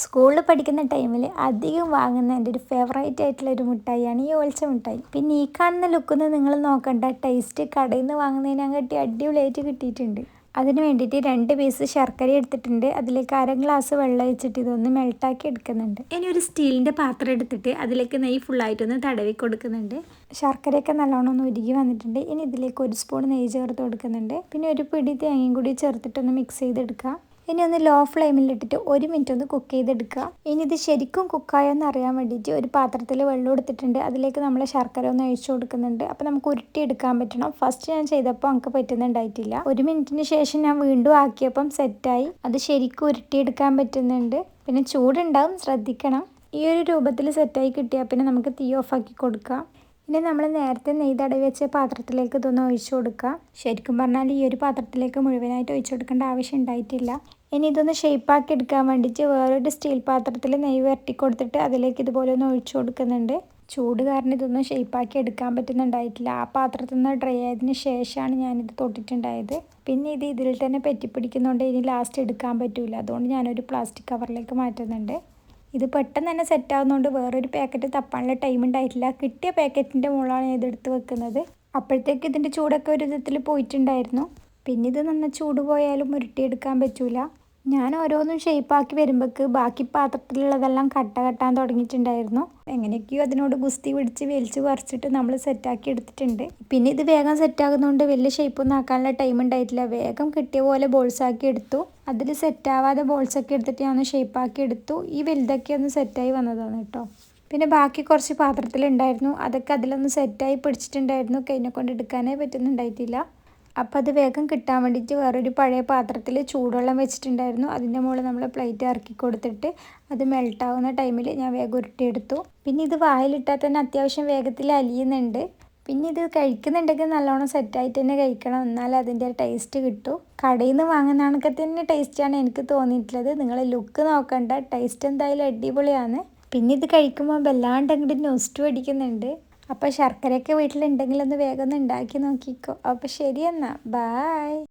സ്കൂളിൽ പഠിക്കുന്ന ടൈമിൽ അധികം വാങ്ങുന്ന എൻ്റെ ഒരു ഫേവറേറ്റ് ആയിട്ടുള്ള ഒരു മിഠായിയാണ് ഈ ഓൾച്ച മിഠായി. പിന്നെ ഈ കാണുന്ന ലുക്കൊന്നും നിങ്ങൾ നോക്കണ്ട, ടേസ്റ്റ് കടയിൽ നിന്ന് വാങ്ങുന്നതിനെക്കാട്ടി അടിപൊളിയായിട്ട് കിട്ടിയിട്ടുണ്ട്. അതിന് വേണ്ടിയിട്ട് 2 പീസ് ശർക്കര എടുത്തിട്ടുണ്ട്. അതിലേക്ക് 1/2 ഗ്ലാസ് വെള്ളം ഒഴിച്ചിട്ട് ഇതൊന്ന് മെൽട്ടാക്കി എടുക്കുന്നുണ്ട്. ഇനി ഒരു സ്റ്റീലിൻ്റെ പാത്രം എടുത്തിട്ട് അതിലേക്ക് നെയ്യ് ഫുള്ളായിട്ടൊന്ന് തടവി കൊടുക്കുന്നുണ്ട്. ശർക്കരയൊക്കെ നല്ലോണം ഒന്ന് ഉരുകി വന്നിട്ടുണ്ട്. ഇനി ഇതിലേക്ക് 1 സ്പൂൺ നെയ്യ് ചേർത്ത് കൊടുക്കുന്നുണ്ട്. പിന്നെ ഒരു പിടി തേങ്ങയും കൂടി ചേർത്തിട്ടൊന്ന് മിക്സ് ചെയ്തെടുക്കുക. ഇനി ഒന്ന് ലോ ഫ്ലെയിമിലിട്ടിട്ട് 1 മിനിറ്റ് ഒന്ന് കുക്ക് ചെയ്തെടുക്കുക. ഇനി ഇത് ശരിക്കും കുക്കായോന്ന് അറിയാൻ വേണ്ടിയിട്ട് ഒരു പാത്രത്തിൽ വെള്ളം എടുത്തിട്ടുണ്ട്. അതിലേക്ക് നമ്മൾ ശർക്കര ഒന്ന് ഒഴിച്ചു കൊടുക്കുന്നുണ്ട്. അപ്പോൾ നമുക്ക് ഉരുട്ടിയെടുക്കാൻ പറ്റണം. ഫസ്റ്റ് ഞാൻ ചെയ്തപ്പോൾ എനിക്ക് പറ്റുന്നുണ്ടായിട്ടില്ല. 1 മിനിറ്റിന് ശേഷം ഞാൻ വീണ്ടും ആക്കിയപ്പം സെറ്റായി. അത് ശരിക്കും ഉരുട്ടിയെടുക്കാൻ പറ്റുന്നുണ്ട്. പിന്നെ ചൂടുണ്ടാവും, ശ്രദ്ധിക്കണം. ഈ ഒരു രൂപത്തിൽ സെറ്റായി കിട്ടിയാൽ പിന്നെ നമുക്ക് തീ ഓഫാക്കി കൊടുക്കാം. ഇനി നമ്മൾ നേരത്തെ നെയ്യ് തടവി വെച്ച പാത്രത്തിലേക്ക് ഇതൊന്ന് ഒഴിച്ചു കൊടുക്കുക. ശരിക്കും പറഞ്ഞാൽ ഈ ഒരു പാത്രത്തിലേക്ക് മുഴുവനായിട്ട് ഒഴിച്ചു കൊടുക്കേണ്ട ആവശ്യം ഉണ്ടായിട്ടില്ല. ഇനി ഇതൊന്ന് ഷേപ്പാക്കി എടുക്കാൻ വേണ്ടിയിട്ട് വേറൊരു സ്റ്റീൽ പാത്രത്തിൽ നെയ്യ് വരട്ടി കൊടുത്തിട്ട് അതിലേക്ക് ഇതുപോലെ ഒന്ന് ഒഴിച്ചു കൊടുക്കുന്നുണ്ട്. ചൂട് കാരണം ഇതൊന്നും ഷേപ്പാക്കി എടുക്കാൻ പറ്റുന്നുണ്ടായിട്ടില്ല. ആ പാത്രത്തിൽ നിന്ന് ഡ്രൈ ആയതിനു ശേഷമാണ് ഞാനിത് തൊട്ടിട്ടുണ്ടായത്. പിന്നെ ഇത് ഇതിൽ തന്നെ പറ്റിപ്പിടിക്കുന്നതുകൊണ്ട് ഇനി ലാസ്റ്റ് എടുക്കാൻ പറ്റില്ല. അതുകൊണ്ട് ഞാനൊരു പ്ലാസ്റ്റിക് കവറിലേക്ക് മാറ്റുന്നുണ്ട്. ഇത് പെട്ടെന്ന് തന്നെ സെറ്റാവുന്നതുകൊണ്ട് വേറൊരു പാക്കറ്റ് തപ്പാനുള്ള ടൈം ഉണ്ടായിട്ടില്ല. കിട്ടിയ പാക്കറ്റിൻ്റെ മുകളിലാണ് ഇതെടുത്ത് വെക്കുന്നത്. അപ്പോഴത്തേക്ക് ഇതിൻ്റെ ചൂടൊക്കെ ഒരു വിധത്തിൽ പോയിട്ടുണ്ടായിരുന്നു. പിന്നെ ഇത് നന്ന ചൂട് പോയാലും ഉരുട്ടിയെടുക്കാൻ പറ്റൂല. ഞാൻ ഓരോന്നും ഷേപ്പാക്കി വരുമ്പോഴേക്ക് ബാക്കി പാത്രത്തിലുള്ളതെല്ലാം കട്ടാൻ തുടങ്ങിയിട്ടുണ്ടായിരുന്നു. എങ്ങനെയൊക്കെയോ അതിനോട് ഗുസ്തി പിടിച്ച് വലിച്ച് പറിച്ചിട്ട് നമ്മൾ സെറ്റാക്കി എടുത്തിട്ടുണ്ട്. പിന്നെ ഇത് വേഗം സെറ്റാകുന്നതുകൊണ്ട് വലിയ ഷേപ്പൊന്നും ആക്കാനുള്ള ടൈം ഉണ്ടായിട്ടില്ല. വേഗം കിട്ടിയ പോലെ ബോൾസാക്കി എടുത്തു. അതിൽ സെറ്റാവാതെ ബോൾസൊക്കെ എടുത്തിട്ട് ഞാൻ ഒന്ന് ഷേപ്പാക്കി എടുത്തു. ഈ വലുതൊക്കെ ഒന്ന് സെറ്റായി വന്നതാണ് കേട്ടോ. പിന്നെ ബാക്കി കുറച്ച് പാത്രത്തിലുണ്ടായിരുന്നു. അതൊക്കെ അതിലൊന്ന് സെറ്റായി പിടിച്ചിട്ടുണ്ടായിരുന്നു. കൈനെ കൊണ്ട് എടുക്കാനേ പറ്റുന്നുണ്ടായിട്ടില്ല. അപ്പോൾ അത് വേഗം കിട്ടാൻ വേണ്ടിയിട്ട് വേറൊരു പഴയ പാത്രത്തിൽ ചൂടുവെള്ളം വെച്ചിട്ടുണ്ടായിരുന്നു. അതിൻ്റെ മുകളിൽ നമ്മൾ പ്ലേറ്റ് ഇറക്കി കൊടുത്തിട്ട് അത് മെൽട്ടാവുന്ന ടൈമിൽ ഞാൻ വേഗം ഉരുട്ടിയെടുത്തു. പിന്നെ ഇത് വായിലിട്ടാൽ തന്നെ അത്യാവശ്യം വേഗത്തിൽ അലിയുന്നുണ്ട്. പിന്നെ ഇത് കഴിക്കുന്നുണ്ടെങ്കിൽ നല്ലോണം സെറ്റായിട്ട് തന്നെ കഴിക്കണം, എന്നാലേ അതിൻ്റെ ടേസ്റ്റ് കിട്ടൂ. കടയിൽ നിന്ന് വാങ്ങുന്ന കണക്കെ തന്നെ ടേസ്റ്റാണ് എനിക്ക് തോന്നിയിട്ടുള്ളത്. നിങ്ങൾ ലുക്ക് നോക്കണ്ട, ടേസ്റ്റ് എന്തായാലും അടിപൊളിയാണ്. പിന്നെ ഇത് കഴിക്കുമ്പോൾ വല്ലാണ്ട് അങ്ങോട്ട് നൊസ്റ്റു അടിക്കുന്നുണ്ട്. അപ്പോൾ ശർക്കരയൊക്കെ വീട്ടിലുണ്ടെങ്കിൽ ഒന്ന് വേഗം ഒന്ന് ഉണ്ടാക്കി നോക്കിക്കോ. അപ്പോൾ ശരി എന്നാൽ, ബായ്.